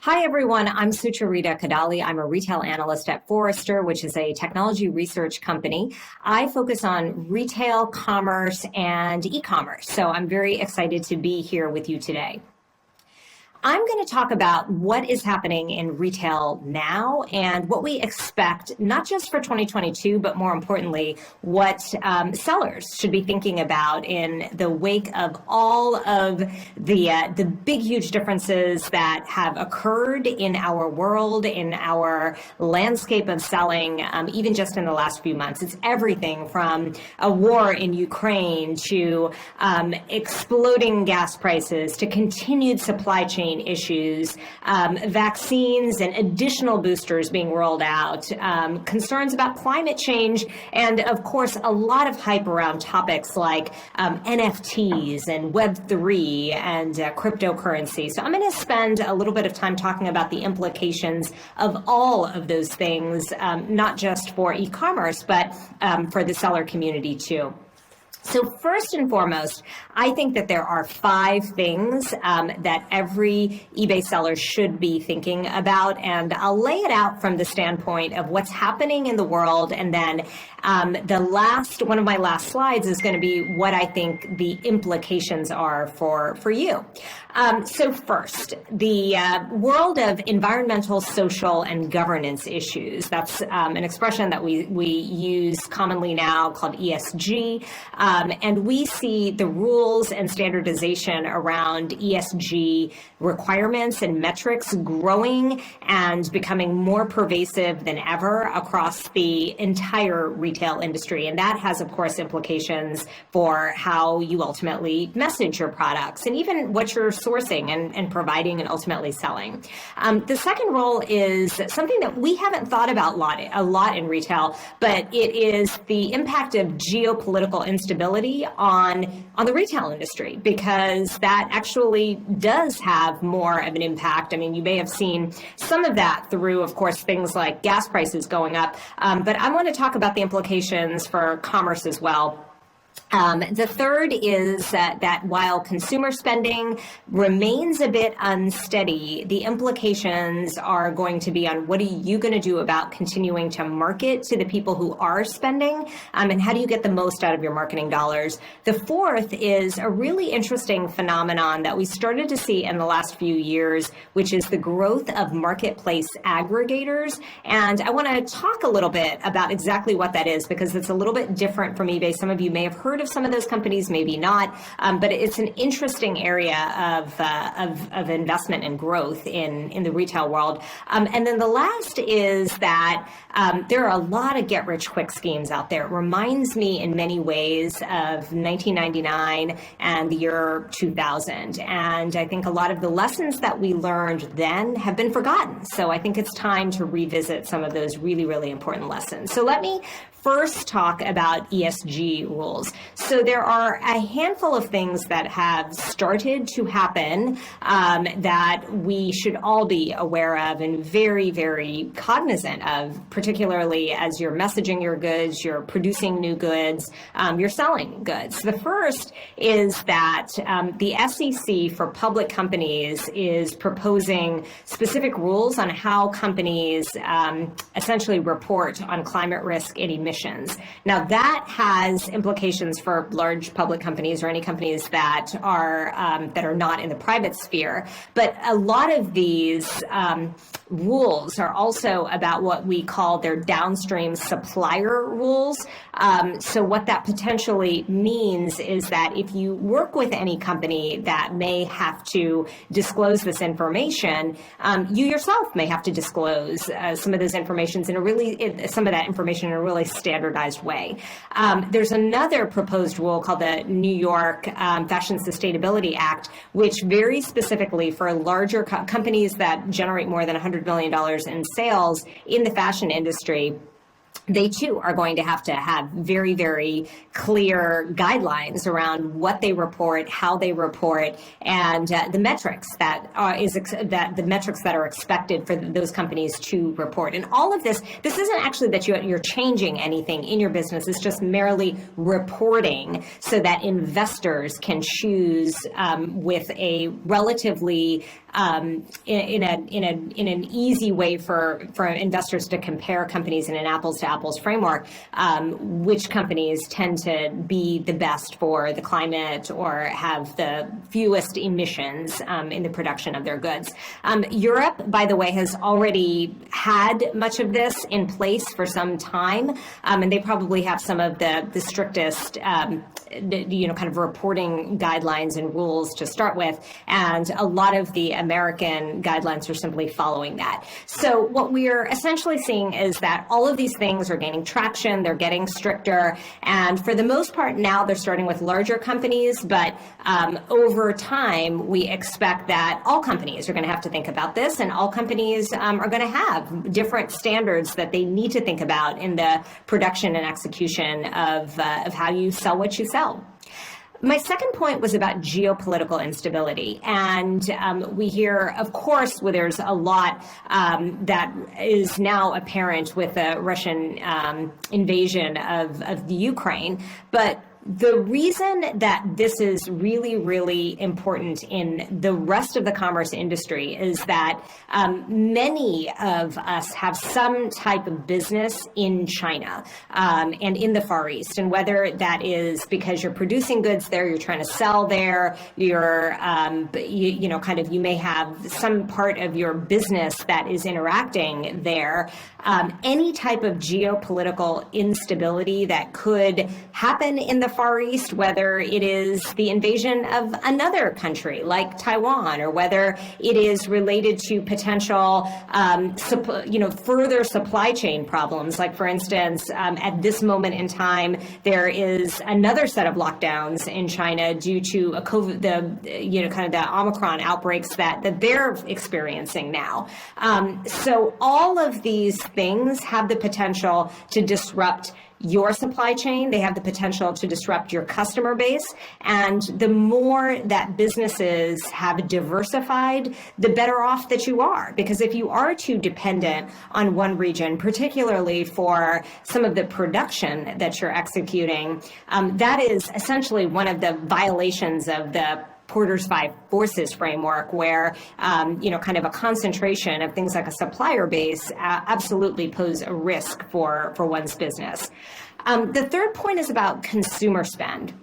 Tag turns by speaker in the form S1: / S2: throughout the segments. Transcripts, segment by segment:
S1: Hi, everyone. I'm Sucharita Kodali. I'm a retail analyst at Forrester, which is a technology research company. I focus on retail, commerce, and e-commerce. So I'm very excited to be here with you today. I'm going to talk about what is happening in retail now and what we expect, not just for 2022, but more importantly, what sellers should be thinking about in the wake of all of the big, huge differences that have occurred in our world, in our landscape of selling, even just in the last few months. It's everything from a war in Ukraine to exploding gas prices to continued supply chain issues, vaccines and additional boosters being rolled out, concerns about climate change, and of course, a lot of hype around topics like NFTs and Web3 and cryptocurrency. So I'm going to spend a little bit of time talking about the implications of all of those things, not just for e-commerce, but for the seller community too. So first and foremost, I think that there are 5 things that every eBay seller should be thinking about, and I'll lay it out from the standpoint of what's happening in the world, and then one of my last slides is going to be what I think the implications are for you. So first, the world of environmental, social, and governance issues. That's an expression that we use commonly now called ESG. And we see the rules and standardization around ESG requirements and metrics growing and becoming more pervasive than ever across the entire retail industry. And that has, of course, implications for how you ultimately message your products and even what you're sourcing and providing and ultimately selling. The second role is something that we haven't thought about a lot in retail, but it is the impact of geopolitical instability on the retail industry, because that actually does have more of an impact. I mean, you may have seen some of that through, of course, things like gas prices going up, but I want to talk about the implications for commerce as well. The third is that while consumer spending remains a bit unsteady, the implications are going to be on what are you going to do about continuing to market to the people who are spending, and how do you get the most out of your marketing dollars. The fourth is a really interesting phenomenon that we started to see in the last few years, which is the growth of marketplace aggregators. And I want to talk a little bit about exactly what that is, because it's a little bit different from eBay. Some of you may have heard of some of those companies, maybe not, but it's an interesting area of investment and growth in the retail world. And then the last is that there are a lot of get-rich-quick schemes out there. It reminds me in many ways of 1999 and the year 2000. And I think a lot of the lessons that we learned then have been forgotten. So I think it's time to revisit some of those really, really important lessons. So let me first talk about ESG rules. So there are a handful of things that have started to happen that we should all be aware of and very, very cognizant of, particularly as you're messaging your goods, you're producing new goods, you're selling goods. The first is that the SEC for public companies is proposing specific rules on how companies essentially report on climate risk and emissions. Now, that has implications for large public companies or any companies that are not in the private sphere. But a lot of these rules are also about what we call their downstream supplier rules. So what that potentially means is that if you work with any company that may have to disclose this information, you yourself may have to disclose some of that information in a really standardized way. There's another proposed rule called the New York Fashion Sustainability Act, which very specifically for larger companies that generate more than $100 million in sales in the fashion industry they too are going to have very, very clear guidelines around what they report, how they report, and the metrics that are expected for those companies to report. And all of this isn't actually that you're changing anything in your business. It's just merely reporting so that investors can choose with a relatively in an easy way for investors to compare companies in an apples to apples framework, which companies tend to be the best for the climate or have the fewest emissions in the production of their goods. Europe, by the way, has already had much of this in place for some time, and they probably have some of the strictest kind of reporting guidelines and rules to start with, and a lot of the American guidelines are simply following that. So what we're essentially seeing is that all of these things are gaining traction, they're getting stricter, and for the most part now they're starting with larger companies, but over time we expect that all companies are going to have to think about this, and all companies are going to have different standards that they need to think about in the production and execution of how you sell what you sell. My second point was about geopolitical instability. And we hear, of course, where there's a lot that is now apparent with the Russian invasion of the Ukraine. But the reason that this is really, really important in the rest of the commerce industry is that many of us have some type of business in China and in the Far East. And whether that is because you're producing goods there, you're trying to sell there, you're, you may have some part of your business that is interacting there. Any type of geopolitical instability that could happen in the Far East, whether it is the invasion of another country like Taiwan, or whether it is related to potential, further supply chain problems. Like, for instance, at this moment in time, there is another set of lockdowns in China due to a COVID, the Omicron outbreaks that they're experiencing now. So all of these things have the potential to disrupt your supply chain. They have the potential to disrupt your customer base. And the more that businesses have diversified, the better off that you are. Because if you are too dependent on one region, particularly for some of the production that you're executing, that is essentially one of the violations of the Porter's Five Forces framework, where, kind of a concentration of things like a supplier base absolutely pose a risk for one's business. The third point is about consumer spend.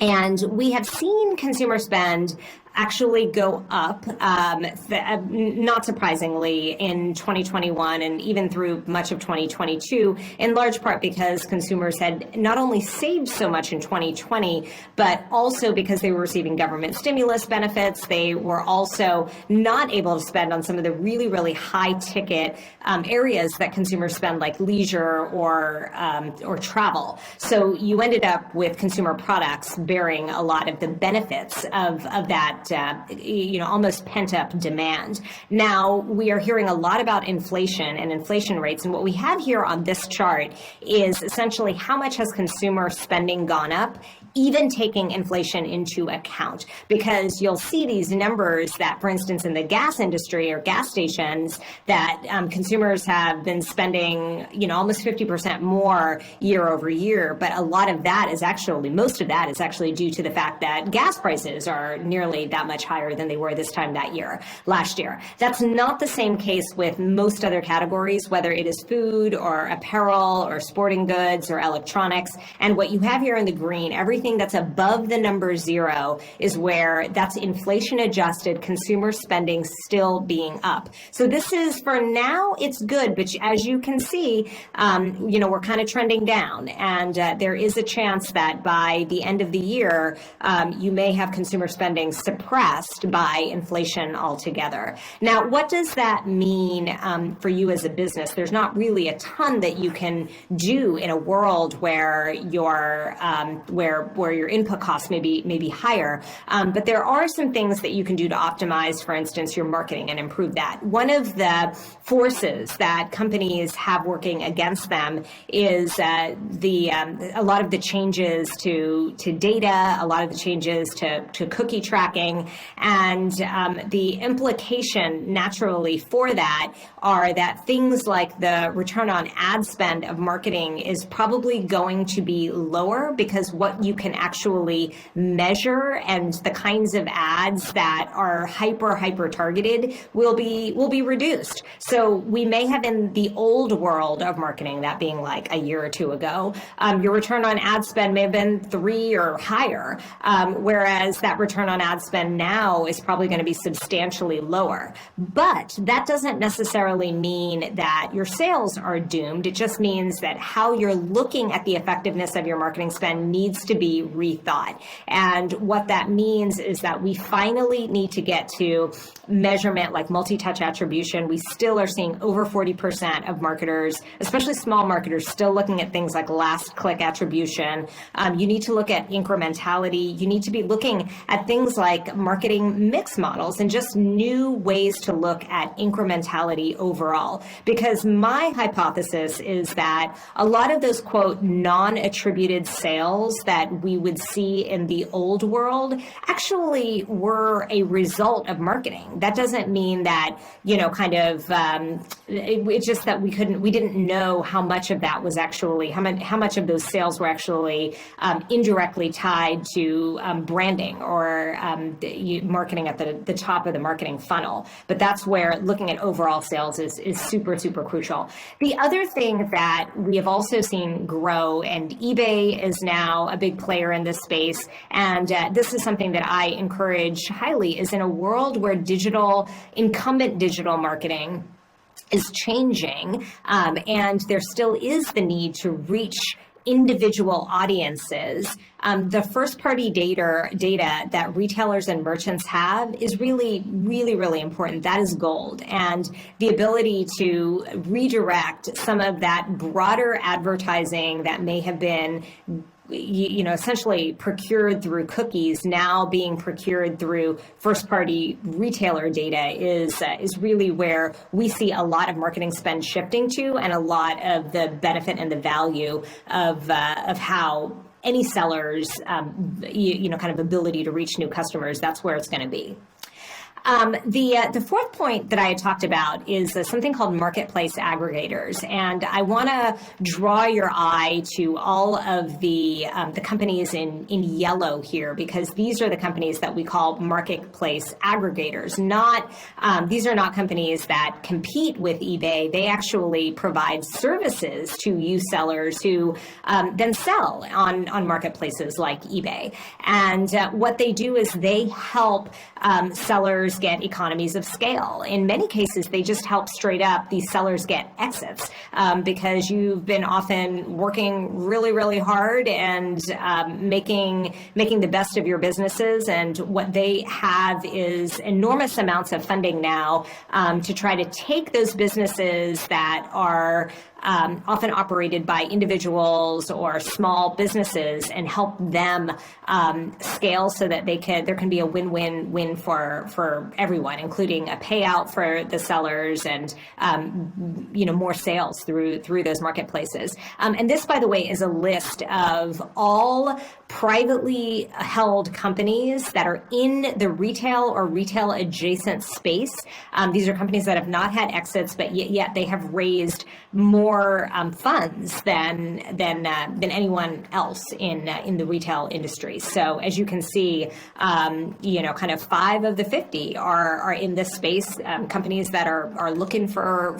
S1: And we have seen consumer spend actually go up, not surprisingly, in 2021 and even through much of 2022, in large part because consumers had not only saved so much in 2020, but also because they were receiving government stimulus benefits. They were also not able to spend on some of the really, really high ticket areas that consumers spend, like leisure or travel. So you ended up with consumer products bearing a lot of the benefits of that almost pent-up demand. Now, we are hearing a lot about inflation and inflation rates, and what we have here on this chart is essentially how much has consumer spending gone up, even taking inflation into account. Because you'll see these numbers that, for instance, in the gas industry or gas stations, that consumers have been spending, almost 50% more year over year. But a lot of that is most of that is actually due to the fact that gas prices are nearly that much higher than they were this time last year. That's not the same case with most other categories, whether it is food or apparel or sporting goods or electronics. And what you have here in the green, everything that's above the number 0 is where that's inflation adjusted consumer spending still being up. So this is, for now, it's good, but as you can see, we're kind of trending down, and there is a chance that by the end of the year, you may have consumer spending suppressed by inflation altogether. Now, what does that mean for you as a business? There's not really a ton that you can do in a world where where your input costs may be higher. But there are some things that you can do to optimize, for instance, your marketing and improve that. One of the forces that companies have working against them is a lot of the changes to data, a lot of the changes to cookie tracking, and the implication naturally for that are that things like the return on ad spend of marketing is probably going to be lower because what you can actually measure and the kinds of ads that are hyper targeted will be reduced. So we may have in the old world of marketing, that being like a year or two ago, your return on ad spend may have been 3 or higher, whereas that return on ad spend now is probably going to be substantially lower. But that doesn't necessarily mean that your sales are doomed. It just means that how you're looking at the effectiveness of your marketing spend needs to be rethought. And what that means is that we finally need to get to measurement like multi-touch attribution. We still are seeing over 40% of marketers, especially small marketers, still looking at things like last click attribution. You need to look at incrementality. You need to be looking at things like marketing mix models and just new ways to look at incrementality overall. Because my hypothesis is that a lot of those, quote, non-attributed sales that we would see in the old world actually were a result of marketing. That doesn't mean that, it's just that we didn't know how much of that was actually, how much of those sales were actually indirectly tied to branding or marketing at the top of the marketing funnel. But that's where looking at overall sales is super crucial. The other thing that we have also seen grow, and eBay is now a big player in this space, and this is something that I encourage highly, is in a world where incumbent digital marketing is changing, and there still is the need to reach individual audiences. The first-party data that retailers and merchants have is really important. That is gold. And the ability to redirect some of that broader advertising that may have been essentially procured through cookies, now being procured through first-party retailer data is really where we see a lot of marketing spend shifting to, and a lot of the benefit and the value of how any seller's kind of ability to reach new customers. That's where it's going to be. The fourth point that I had talked about is something called marketplace aggregators, and I want to draw your eye to all of the companies in yellow here, because these are the companies that we call marketplace aggregators. These are not companies that compete with eBay. They actually provide services to you sellers who then sell on marketplaces like eBay. And what they do is they help sellers get economies of scale. In many cases, they just help straight up these sellers get exits because you've been often working really hard and making the best of your businesses. And what they have is enormous amounts of funding now to try to take those businesses that are often operated by individuals or small businesses and help them scale so that there can be a win-win-win for everyone, including a payout for the sellers and more sales through those marketplaces. And this, by the way, is a list of all privately held companies that are in the retail or retail adjacent space. These are companies that have not had exits, but yet they have raised more funds than anyone else in the retail industry. So as you can see, kind of 5 of the 50 are in this space. Companies that are looking for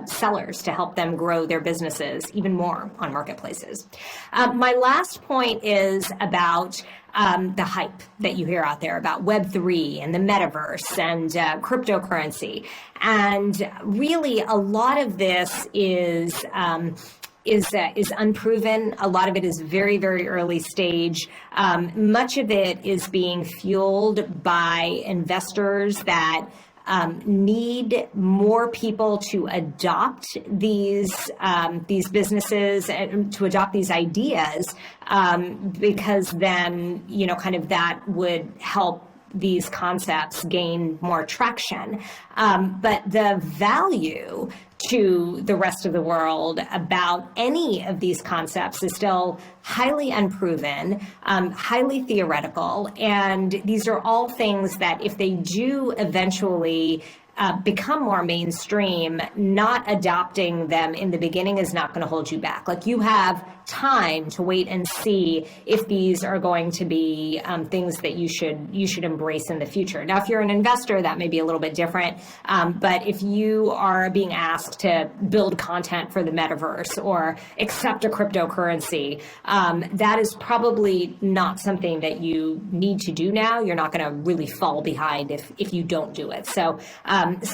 S1: sellers to help them grow their businesses even more on marketplaces. My last point is about the hype that you hear out there about Web3 and the metaverse and cryptocurrency. And really, a lot of this is unproven. A lot of it is very early stage. Much of it is being fueled by investors that need more people to adopt these businesses and to adopt these ideas, because then, kind of that would help these concepts gain more traction. But the value to the rest of the world about any of these concepts is still highly unproven, highly theoretical. And these are all things that if they do eventually become more mainstream, not adopting them in the beginning is not going to hold you back. Like, you have time to wait and see if these are going to be things that you should embrace in the future. Now, if you're an investor, that may be a little bit different. But if you are being asked to build content for the metaverse or accept a cryptocurrency, that is probably not something that you need to do now. You're not going to really fall behind if you don't do it. So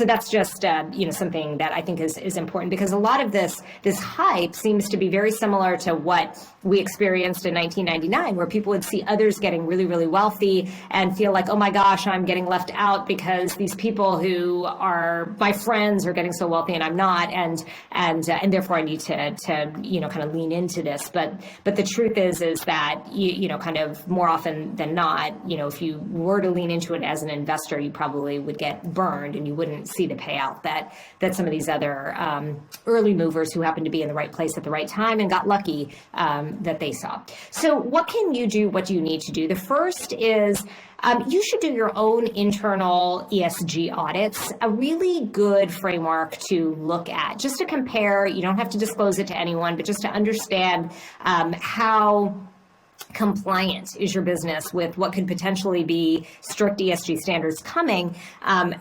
S1: that's just something that I think is important, because a lot of this hype seems to be very similar to what we experienced in 1999, where people would see others getting really, really wealthy and feel like, oh my gosh, I'm getting left out because these people who are my friends are getting so wealthy and I'm not, and therefore I need to kind of lean into this. But the truth is that kind of more often than not, if you were to lean into it as an investor, you probably would get burned and you wouldn't see the payout that some of these other early movers who happened to be in the right place at the right time and got lucky that they saw. So what can you do? What do you need to do? The first is you should do your own internal ESG audits, a really good framework to look at, just to compare. You don't have to disclose it to anyone, but just to understand how compliant is your business with what could potentially be strict ESG standards coming,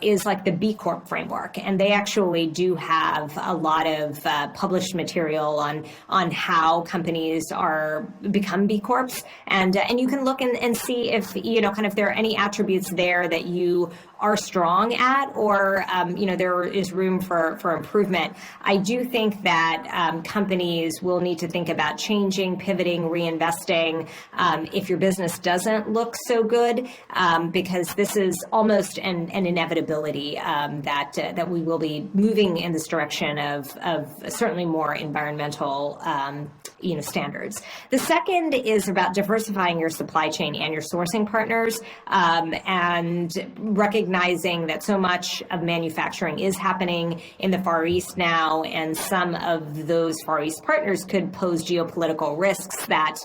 S1: is like the B Corp framework. And they actually do have a lot of published material on how companies become B Corps. And you can look and see if, kind of there are any attributes there that you are strong at, or there is room for improvement. I do think that companies will need to think about changing, pivoting, reinvesting if your business doesn't look so good, because this is almost an inevitability that we will be moving in this direction of certainly more environmental standards. The second is about diversifying your supply chain and your sourcing partners, and recognizing that so much of manufacturing is happening in the Far East now, and some of those Far East partners could pose geopolitical risks that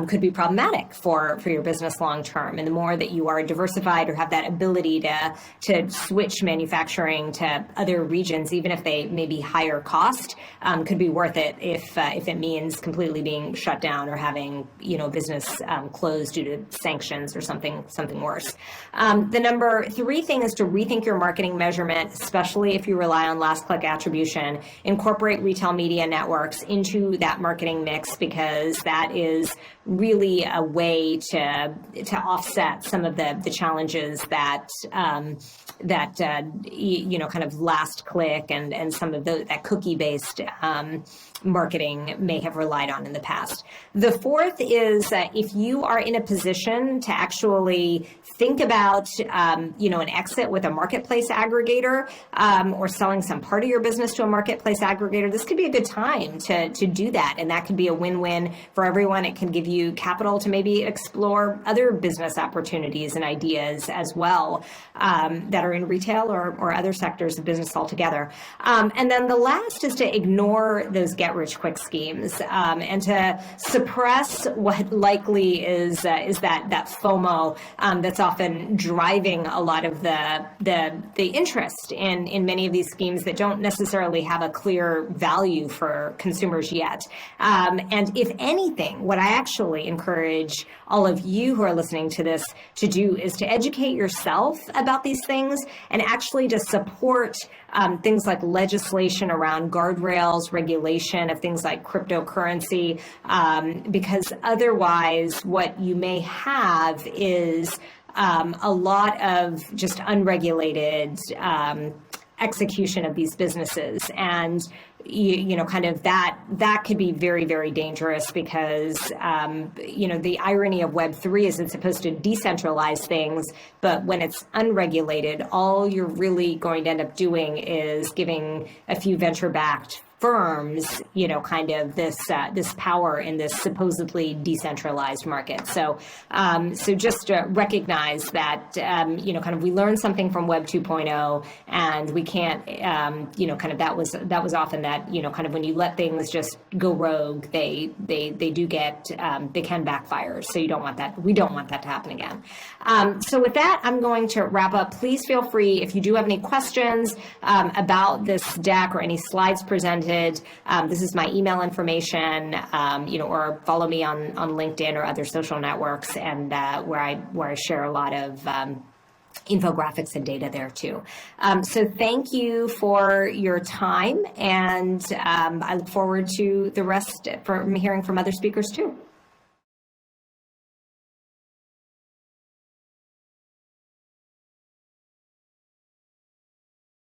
S1: could be problematic for your business long term. And the more that you are diversified or have that ability to switch manufacturing to other regions, even if they may be higher cost, could be worth it if it means completely being shut down or having business closed due to sanctions or something worse. The number 3 thing is to rethink your marketing measurement, especially if you rely on last click attribution. Incorporate retail media networks into that marketing mix, because that is really a way to offset some of the challenges that kind of last click and some of that cookie based marketing may have relied on in the past. The fourth is if you are in a position to actually think about an exit with a marketplace aggregator, or selling some part of your business to a marketplace aggregator, this could be a good time to do that. And that could be a win-win for everyone. It can give you capital to maybe explore other business opportunities and ideas as well, that are in retail or other sectors of business altogether. And then the last is to ignore those get-rich-quick schemes, and to suppress what likely is that FOMO that's often driving a lot of the interest in many of these schemes that don't necessarily have a clear value for consumers yet. And if anything, what I actually encourage all of you who are listening to this to do is to educate yourself about these things, and actually to support things like legislation around guardrails, regulation of things like cryptocurrency, because otherwise what you may have is a lot of just unregulated execution of these businesses. And kind of that could be very, very dangerous because, the irony of Web3 is it's supposed to decentralize things, but when it's unregulated, all you're really going to end up doing is giving a few venture-backed firms, kind of this power in this supposedly decentralized market. So, just recognize that, kind of we learned something from Web 2.0, and we can't, kind of that was often that, kind of when you let things just go rogue, they do get, they can backfire. So you don't want that. We don't want that to happen again. So with that, I'm going to wrap up. Please feel free if you do have any questions about this deck or any slides presented. This is my email information, or follow me on LinkedIn or other social networks, and where I share a lot of infographics and data there too. So thank you for your time, and I look forward to the rest from hearing from other speakers too.